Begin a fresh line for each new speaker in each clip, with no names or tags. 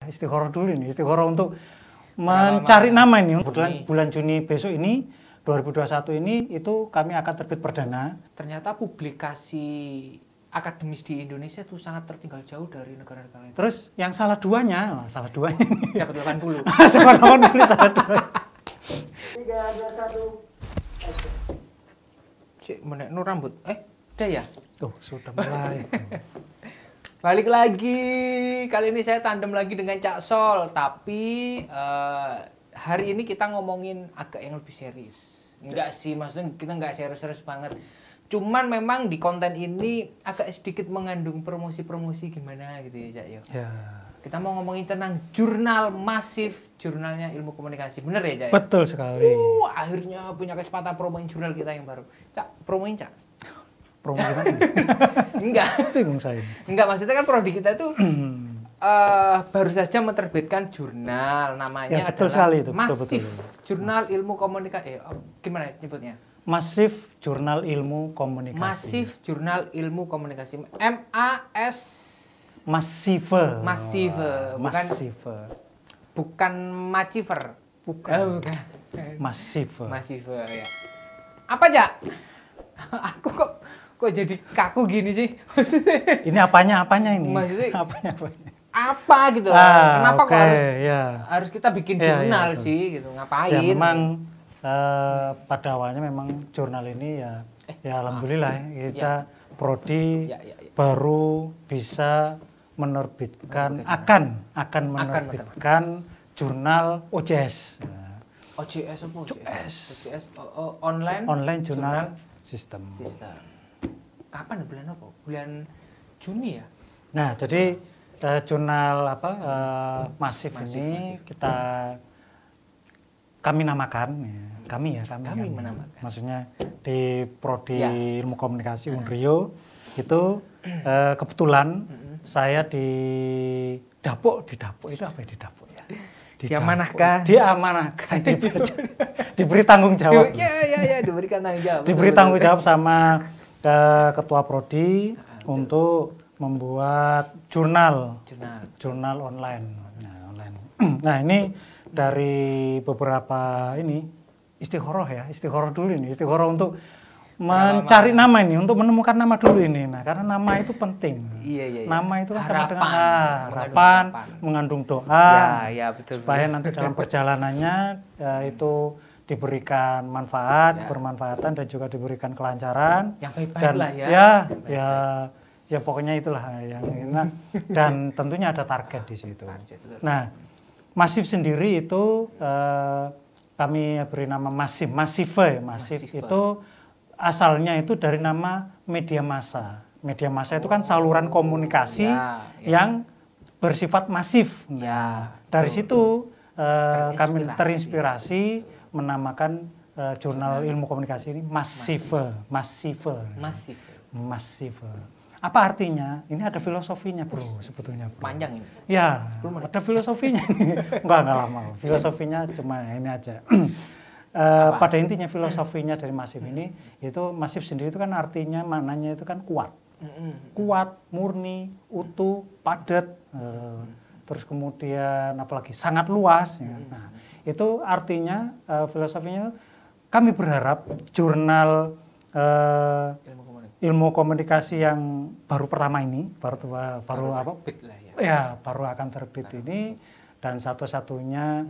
Istikharah dulu ini, istikharah untuk mencari nama ini. Bulan Juni besok ini, 2021 ini, itu kami akan terbit perdana.
Ternyata publikasi akademis di Indonesia itu sangat tertinggal jauh dari negara-negara lain.
Terus yang salah duanya ini.
Dapat 80.
Dapat 80, salah dua.
3, 2, 1. Cik, menekno rambut. Udah ya?
Tuh, sudah mulai.
Balik lagi, kali ini saya tandem lagi dengan Cak Sol, tapi hari ini kita ngomongin agak yang lebih serius. Enggak sih, maksudnya kita nggak serius-serius banget. Cuman memang di konten ini agak sedikit mengandung promosi-promosi gimana gitu ya Cak Yo. Ya. Kita mau ngomongin tentang jurnal masif, jurnalnya Ilmu Komunikasi. Bener ya Cak?
Betul sekali.
Akhirnya punya kesempatan promoin jurnal kita yang baru. Cak, promoin Cak.
Promo gimana?
Enggak.
Bingung saya.
Enggak, maksudnya kan prodi kita itu baru saja menerbitkan jurnal, namanya
betul
adalah
sekali itu,
Masif
betul.
Jurnal Ilmu Komunikasi. Gimana nyebutnya?
Masif Jurnal Ilmu Komunikasi.
Masif Jurnal Ilmu Komunikasi. MAS.
Massive.
Massive.
Bukan
Maciver.
Bukan.
Oh, bukan.
Massive.
Massive ya. Apa Cak? Aku kok jadi kaku gini sih?
Ini apanya ini?
Maksudnya
apanya?
Apa gitu? Kenapa kok harus kita bikin jurnal sih gitu? Ngapain?
Ya memang pada awalnya memang jurnal ini ya alhamdulillah kita prodi baru bisa menerbitkan akan menerbitkan jurnal OJS.
OJS apa?
OJS.
Online
jurnal sistem.
Kapan bulan apa? Bulan Juni ya?
Nah, jadi jurnal masif ini kami namakan kami
menamakan.
Maksudnya di prodi Ilmu Komunikasi Unrio itu kebetulan saya diamanahkan diberi tanggung jawab.
Diberikan tanggung jawab.
Diberi tanggung jawab sama ketua prodi untuk membuat jurnal online. Nah, ini dari beberapa istikharah dulu ini, istikharah untuk mencari nama ini, untuk menemukan nama dulu ini. Nah, karena nama itu penting.
Iya.
Nama itu kan sama dengan harapan, mengandung doa,
betul,
supaya nanti dalam perjalanannya itu diberikan manfaat, bermanfaatan dan juga diberikan kelancaran.
Yang baik-baik lah
ya pokoknya itulah yang dan tentunya ada target di situ. Nah, Masif sendiri itu kami beri nama Masif itu asalnya itu dari nama media massa. Media massa itu kan saluran komunikasi yang bersifat masif. Dari situ kami terinspirasi menamakan jurnal ilmu komunikasi ini Massive. Apa artinya? Ini ada filosofinya, Bro, sebetulnya. Bro.
Panjang ini.
Ya, ada filosofinya. Enggak lama. Filosofinya cuma ini aja. Pada intinya filosofinya dari Masif ini, itu Masif sendiri itu kan artinya, maknanya itu kan kuat. Kuat, murni, utuh, padat, terus kemudian apalagi sangat luas. Nah, itu artinya filosofinya kami berharap jurnal ilmu komunikasi yang baru pertama ini baru akan terbit ini, dan satu-satunya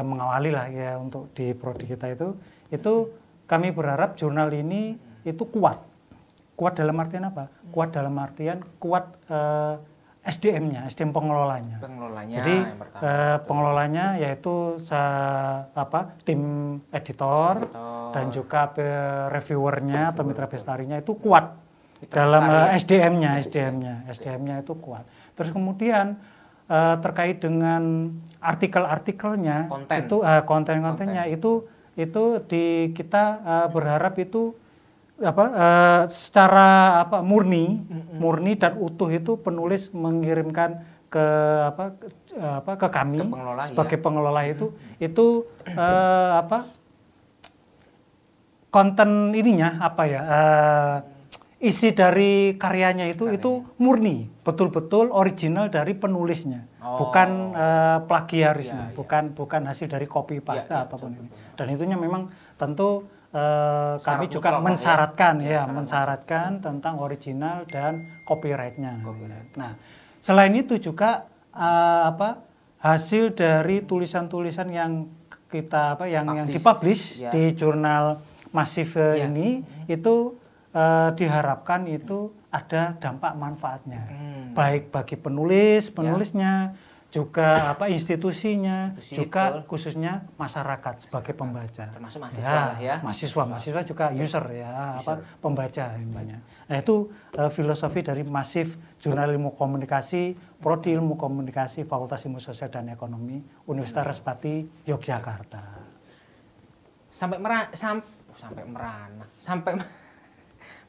mengawali lah untuk di prodi kita itu kami berharap jurnal ini itu kuat dalam artian apa? Kuat dalam artian kuat SDM-nya, SDM pengelolanya. Jadi pengelolanya yaitu tim editor dan juga reviewernya atau mitra bestarinya itu kuat dalam SDM-nya itu kuat. Terus kemudian terkait dengan artikel-artikelnya itu konten-kontennya itu kita berharap itu secara murni dan utuh itu penulis mengirimkan ke kami sebagai pengelola itu konten ininya isi dari karyanya itu murni, betul-betul original dari penulisnya, bukan plagiarisme, bukan hasil dari copy paste ataupun ini. Dan itunya memang tentu kami juga mensyaratkan mensyaratkan tentang original dan copyright-nya. Nah, selain itu juga hasil dari tulisan-tulisan yang kita yang dipublish di jurnal Massive ini itu diharapkan itu ada dampak manfaatnya, baik bagi penulisnya, juga institusinya, juga khususnya masyarakat sebagai pembaca.
Termasuk mahasiswa
mahasiswa juga user pembaca intinya. Nah, itu filosofi dari Massive Jurnal Ilmu Komunikasi, Prodi Ilmu Komunikasi, Fakultas Ilmu Sosial dan Ekonomi, Universitas Respati, Yogyakarta.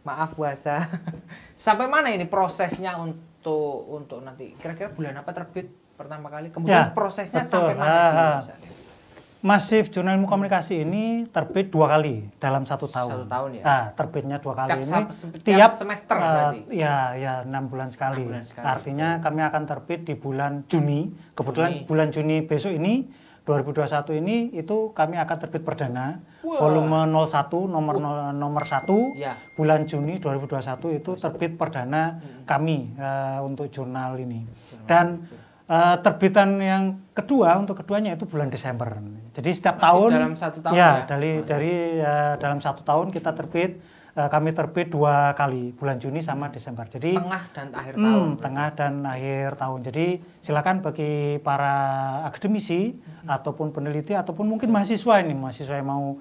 Maaf bahasa. Sampai mana ini prosesnya untuk nanti? Kira-kira bulan apa terbit pertama kali? Kemudian prosesnya sampai mana?
Massive Jurnal Ilmu Komunikasi ini terbit 2 kali dalam 1 tahun.
1 tahun ya?
Terbitnya 2 kali
tiap semester berarti?
Ya 6 bulan sekali. Artinya kami akan terbit di bulan Juni. Kebetulan bulan Juni besok ini 2021 ini itu kami akan terbit perdana volume 01 nomor 1 bulan Juni 2021 itu terbit perdana kami untuk jurnal ini. Dan terbitan yang kedua untuk keduanya itu bulan Desember. Jadi setiap tahun
dalam 1 tahun
dari dalam 1 tahun kita terbit. Kami terbit 2 kali, bulan Juni sama Desember. Jadi
tengah dan akhir tahun.
Tengah dan akhir tahun. Jadi silakan bagi para akademisi ataupun peneliti ataupun mungkin mahasiswa yang mau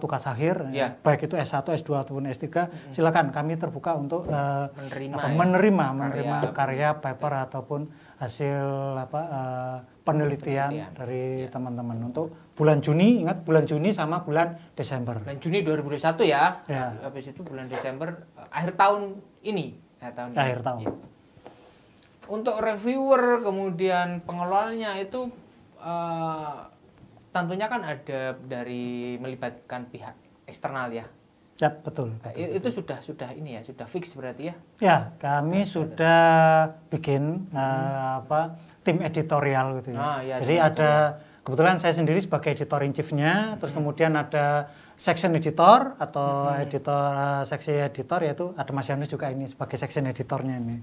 tugas akhir, baik itu S1, S2 ataupun S3, silakan kami terbuka untuk menerima karya paper ataupun hasil penelitian dari teman-teman untuk bulan Juni, ingat bulan Juni sama bulan Desember.
Bulan Juni 2021 ya. Habis itu bulan Desember akhir tahun ini.
Akhir tahun.
Ya. Untuk reviewer kemudian pengelolanya itu tentunya kan ada dari melibatkan pihak eksternal ya.
Ya, betul.
Itu sudah ini ya, sudah fix berarti ya?
Ya, kami sudah bikin tim editorial gitu ya. Jadi ada kebetulan saya sendiri sebagai editor in chief-nya, terus kemudian ada section editor atau seksi editor, yaitu ada Mas Yanus juga ini sebagai section editornya ini.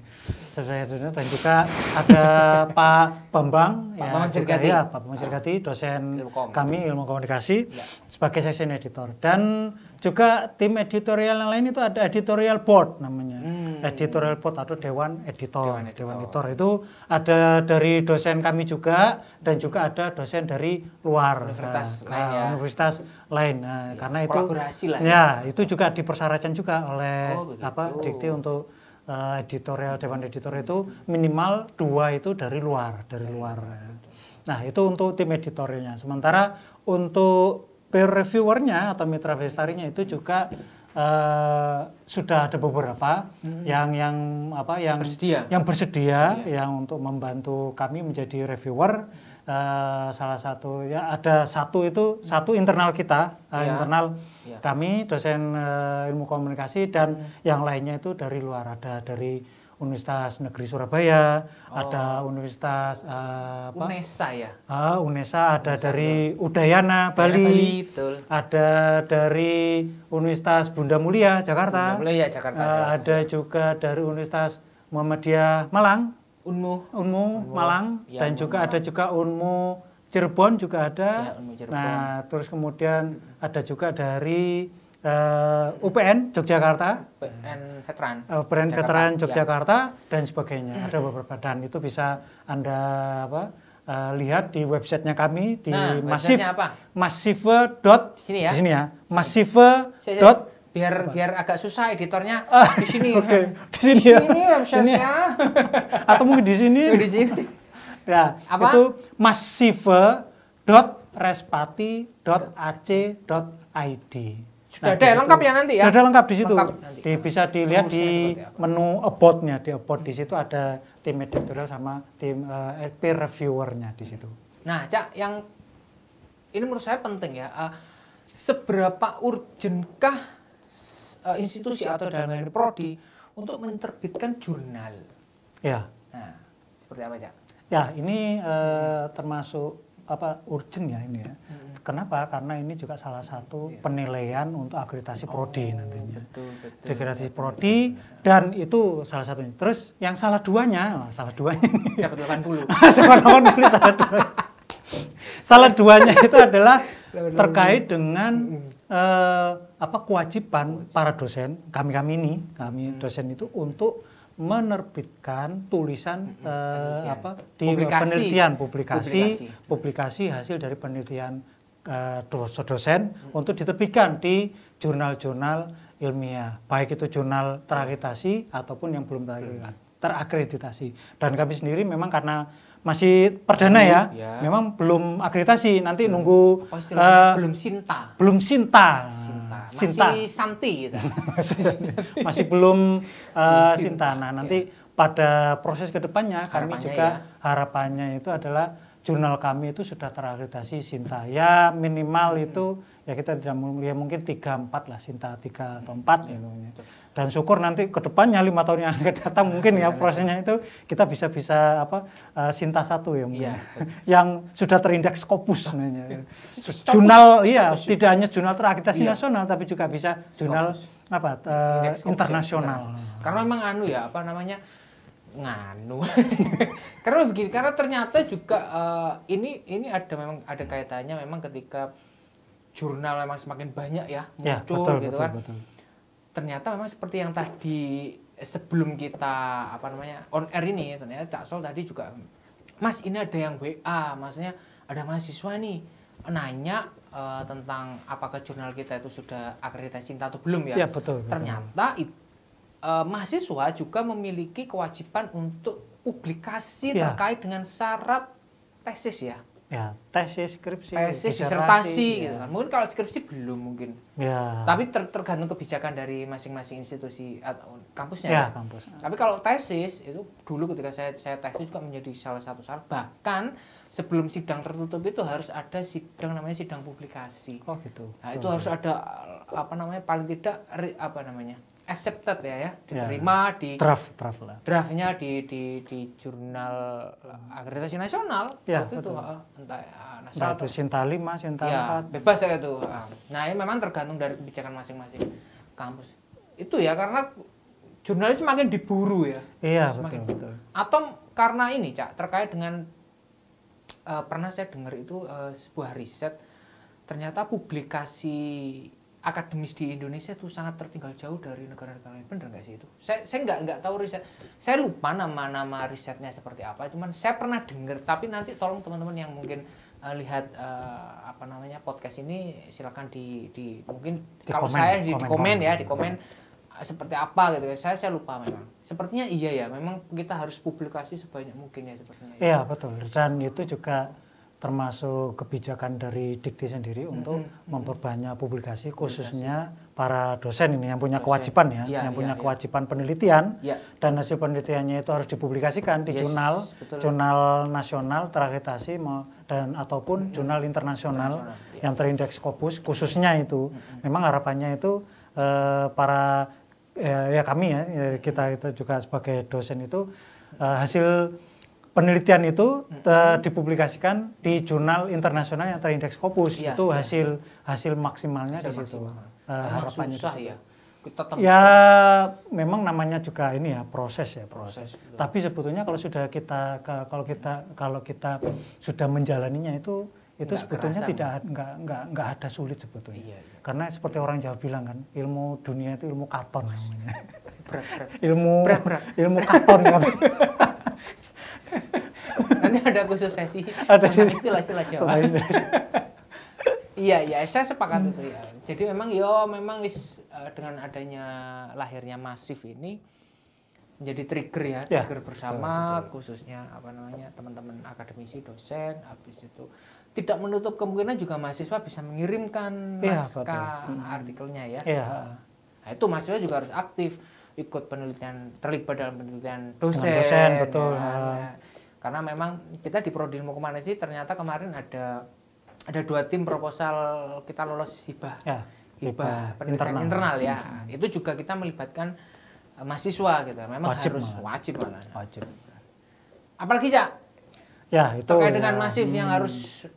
Dan juga ada Pak Bambang, Pak Bambang Sirgati, dosen kami ilmu komunikasi sebagai section editor. Dan juga tim editorial yang lain itu ada editorial board namanya. Editorial board atau dewan editor. Dewan editor itu ada dari dosen kami juga dan juga ada dosen dari luar universitas lain. Karena itu itu juga dipersyaratkan juga oleh Dikti untuk editorial dewan editor itu minimal 2 itu dari luar. Nah, itu untuk tim editorialnya. Sementara untuk peer reviewernya atau mitra bestarinya itu juga sudah ada beberapa yang bersedia yang untuk membantu kami menjadi reviewer. Salah satu ada satu internal kita, internal kami dosen ilmu komunikasi, dan yang lainnya itu dari luar, ada dari Universitas Negeri Surabaya, ada Universitas UNESA, ada dari Udayana Bali, ada dari Universitas Bunda Mulia Jakarta, ada juga dari Universitas Muhammadiyah Malang, Unmu Malang, dan juga ada juga Unmu Cirebon juga ada. Nah, terus kemudian ada juga dari UPN Yogyakarta, UPN Veteran Yogyakarta dan sebagainya. Ada beberapa, dan itu bisa Anda lihat di websitenya kami di massive. Di sini ya. Massive.
Biar agak susah editornya di sini.
Di sini ya.
Ini websitenya.
Atau mungkin di sini. Ya, itu massive.respati.ac.id.
Sudah ada lengkap ya nanti ya?
Sudah ada lengkap di situ. Bisa dilihat di menu about-nya. Di about di situ ada tim editorial sama tim peer reviewer-nya di situ.
Nah, Cak, yang ini menurut saya penting ya. Seberapa urgenkah institusi atau dalam hal ini prodi untuk menerbitkan jurnal.
Ya.
Nah, seperti apa, Cak?
Ya, ini termasuk urgent ya ini ya. Kenapa? Karena ini juga salah satu penilaian untuk akreditasi prodi nantinya.
Betul.
Akreditasi prodi dan itu salah satunya. Terus yang salah duanya ini.
Dapat 80.
Salah duanya itu adalah terkait dengan kewajiban para dosen, kami dosen itu untuk menerbitkan tulisan penelitian publikasi hasil dari penelitian dosen untuk diterbitkan di jurnal-jurnal ilmiah, baik itu jurnal terakreditasi ataupun yang belum terakreditasi. Dan kami sendiri memang karena masih perdana ya, memang belum akreditasi, nanti nunggu
belum Sinta.
Masih
Santi gitu.
Masih belum Sinta. Nah, nanti pada proses kedepannya kami juga harapannya itu adalah jurnal kami itu sudah terakreditasi Sinta. Ya minimal itu ya kita tidak mungkin 3-4 lah, Sinta 3 atau 4 gitu. Dan syukur nanti ke depannya 5 tahun yang akan datang mungkin ya prosesnya itu kita bisa Sinta 1 ya mungkin. Yang sudah terindeks Scopus namanya. Jurnal tidak hanya jurnal terakreditasi nasional tapi juga bisa jurnal internasional.
Karena memang karena ternyata juga ini memang ada kaitannya memang ketika jurnal memang semakin banyak ya muncul betul. Ternyata memang seperti yang tadi sebelum kita on air ini, ternyata Cak Sol tadi juga, Mas ini ada yang WA, maksudnya ada mahasiswa nih nanya tentang apakah jurnal kita itu sudah akreditasi atau belum ya.
Betul.
Ternyata mahasiswa juga memiliki kewajiban untuk publikasi terkait dengan syarat tesis ya.
Ya, tesis, skripsi,
disertasi gitu kan. Mungkin kalau skripsi belum mungkin.
Ya.
Tapi tergantung kebijakan dari masing-masing institusi atau kampusnya.
Ya, kampus.
Tapi kalau tesis itu dulu ketika saya tesis juga menjadi salah satu syarat. Bahkan sebelum sidang tertutup itu harus ada sidang namanya sidang publikasi.
Oh gitu.
Nah, itu harus ada paling tidak accepted ya, diterima di draftnya di jurnal akreditasi nasional.
Betul.
Itu
nasional itu Sinta 5, Sinta 4.
Bebas ya itu. Nah, ini memang tergantung dari kebijakan masing-masing kampus. Itu ya karena jurnalis semakin diburu ya.
Iya, betul.
Atau karena ini, Cak, terkait dengan pernah saya dengar itu sebuah riset, ternyata publikasi akademis di Indonesia itu sangat tertinggal jauh dari negara-negara lain. Bener nggak sih itu? Saya nggak tahu riset. Saya lupa nama risetnya seperti apa. Cuman saya pernah dengar. Tapi nanti tolong teman-teman yang mungkin lihat podcast ini silakan mungkin kalau saya di komen seperti apa gitu. Saya lupa memang. Sepertinya iya ya. Memang kita harus publikasi sebanyak mungkin ya sepertinya.
Iya betul. Dan itu juga termasuk kebijakan dari Dikti sendiri untuk memperbanyak publikasi khususnya para dosen ini yang punya kewajiban yang punya kewajiban penelitian dan hasil penelitiannya itu harus dipublikasikan di jurnal nasional terakreditasi dan ataupun jurnal internasional yang terindeks Scopus khususnya itu. Memang harapannya itu para kami kita itu juga sebagai dosen itu hasil penelitian itu dipublikasikan di jurnal internasional yang terindeks Scopus. Itu hasil maksimalnya di situ. Harapannya
susah
di situ.
Ya.
Memang namanya juga ini ya proses. Tapi sebetulnya kalau kita sudah menjalaninya itu sebetulnya nggak ada sulit sebetulnya. Iya. Karena seperti orang Jawa bilang kan, ilmu dunia itu ilmu katon namanya.
Berat.
Ilmu katon namanya.
Nanti ada khusus sesi istilah-istilah Jawa. Iya, saya sepakat itu ya. Jadi memang dengan adanya lahirnya Masif ini menjadi trigger bersama betul. Khususnya teman-teman akademisi, dosen, habis itu tidak menutup kemungkinan juga mahasiswa bisa mengirimkan naskah artikelnya ya. Nah, itu mahasiswa juga harus aktif ikut penelitian, terlibat dalam penelitian dosen
betul.
Karena memang kita di Prodi Ilmu Komunikasi ternyata kemarin ada 2 tim proposal kita lolos hibah. hibah penelitian internal ya. Itu juga kita melibatkan mahasiswa gitu. Memang wajib malah.
Wajib.
Apalagi Cak?
Ya, itu
terkait dengan masif yang harus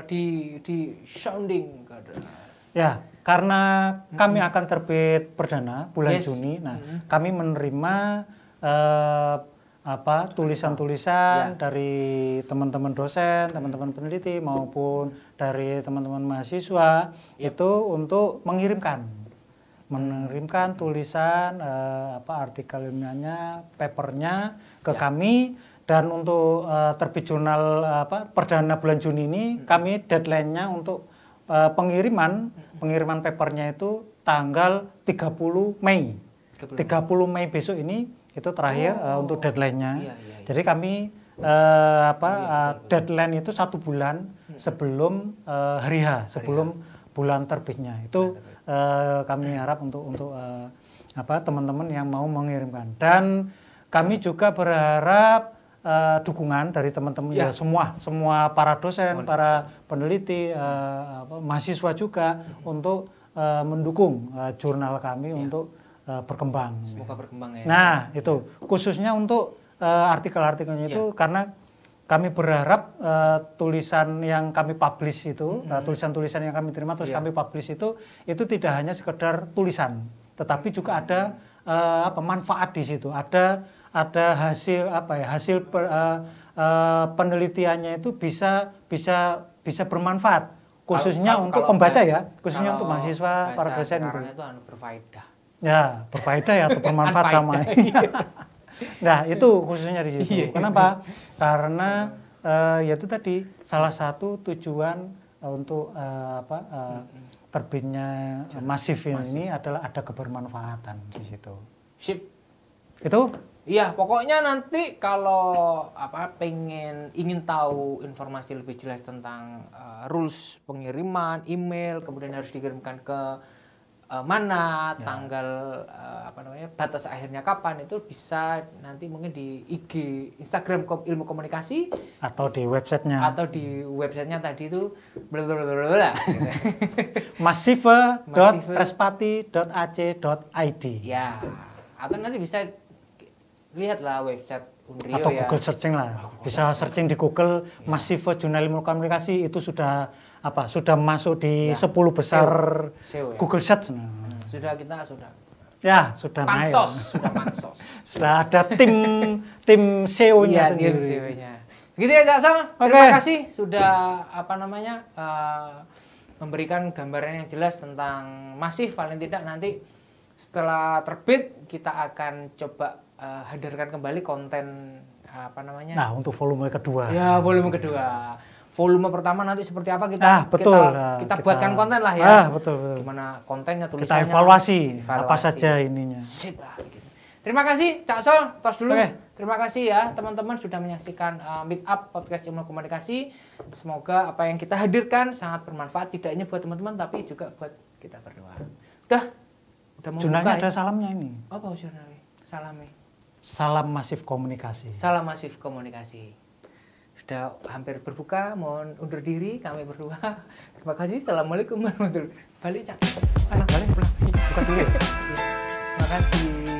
di sounding.
Ya, karena kami akan terbit perdana bulan Juni. Nah, kami menerima tulisan-tulisan dari teman-teman dosen, teman-teman peneliti maupun dari teman-teman mahasiswa itu untuk mengirimkan tulisan artikel ilmiahnya, papernya ke kami, dan untuk terbit jurnal perdana bulan Juni ini kami deadline-nya untuk pengiriman papernya itu tanggal 30 Mei. 30 Mei besok ini itu terakhir untuk deadline-nya. Jadi kami deadline itu 1 bulan sebelum hari H, sebelum bulan terbitnya. Itu kami harap untuk teman-teman yang mau mengirimkan. Dan kami juga berharap dukungan dari teman-teman ya semua para dosen, para peneliti, mahasiswa juga untuk mendukung jurnal kami untuk berkembang.
Semoga berkembang ya.
Nah, itu khususnya untuk artikel-artikelnya itu karena kami berharap tulisan yang kami publish itu, tulisan-tulisan yang kami terima terus kami publish itu tidak hanya sekedar tulisan, tetapi juga ada manfaat di situ. Ada hasil penelitiannya itu bisa bermanfaat khususnya untuk pembaca ya, khususnya untuk mahasiswa, para dosen itu.
Berfaedah.
Ya, berfaedah ya atau bermanfaat sama. Nah, itu khususnya di situ. Kenapa? Karena yaitu tadi salah satu tujuan untuk terbitnya masif ini adalah ada kebermanfaatan di situ.
Sip.
Itu?
Iya, pokoknya nanti kalau ingin tahu informasi lebih jelas tentang rules pengiriman email, kemudian harus dikirimkan ke mana, tanggal batas akhirnya kapan, itu bisa nanti mungkin di IG Instagram Ilmu Komunikasi
atau di websitenya
tadi itu blablabla gitu.
masive.respati.ac.id
ya, atau nanti bisa lihatlah website Unrio
atau Google searching lah, bisa searching di Google Masive Jurnal Ilmu Komunikasi, itu sudah masuk di 10 besar Google Search.
Sudah
naik.
Pansos.
Sudah ada tim SEO-nya sendiri.
Begitu ya Cak Sol. Terima kasih sudah memberikan gambaran yang jelas tentang Masif. Paling tidak nanti setelah terbit kita akan coba hadirkan kembali konten
Nah, untuk volume kedua.
Ya, volume kedua. Volume pertama nanti seperti apa kita buatkan konten lah ya.
Betul.
Gimana kontennya, tulisannya.
Kita evaluasi apa saja ininya.
Sip lah gitu. Terima kasih Cak Sol, tos dulu. Terima kasih ya teman-teman sudah menyaksikan Meet Up Podcast Ilmu Komunikasi. Semoga apa yang kita hadirkan sangat bermanfaat, tidak hanya buat teman-teman tapi juga buat kita berdua. Udah mau
jurnalnya
buka,
ada salamnya ini.
Apa jurnalnya? Salamnya.
Salam Masif Komunikasi.
Salam Masif Komunikasi. Sudah hampir berbuka, mohon undur diri kami berdua. Terima kasih. Assalamualaikum warahmatullahi wabarakatuh. Balik Cak.
Balik. Buka dulu.
Terima kasih.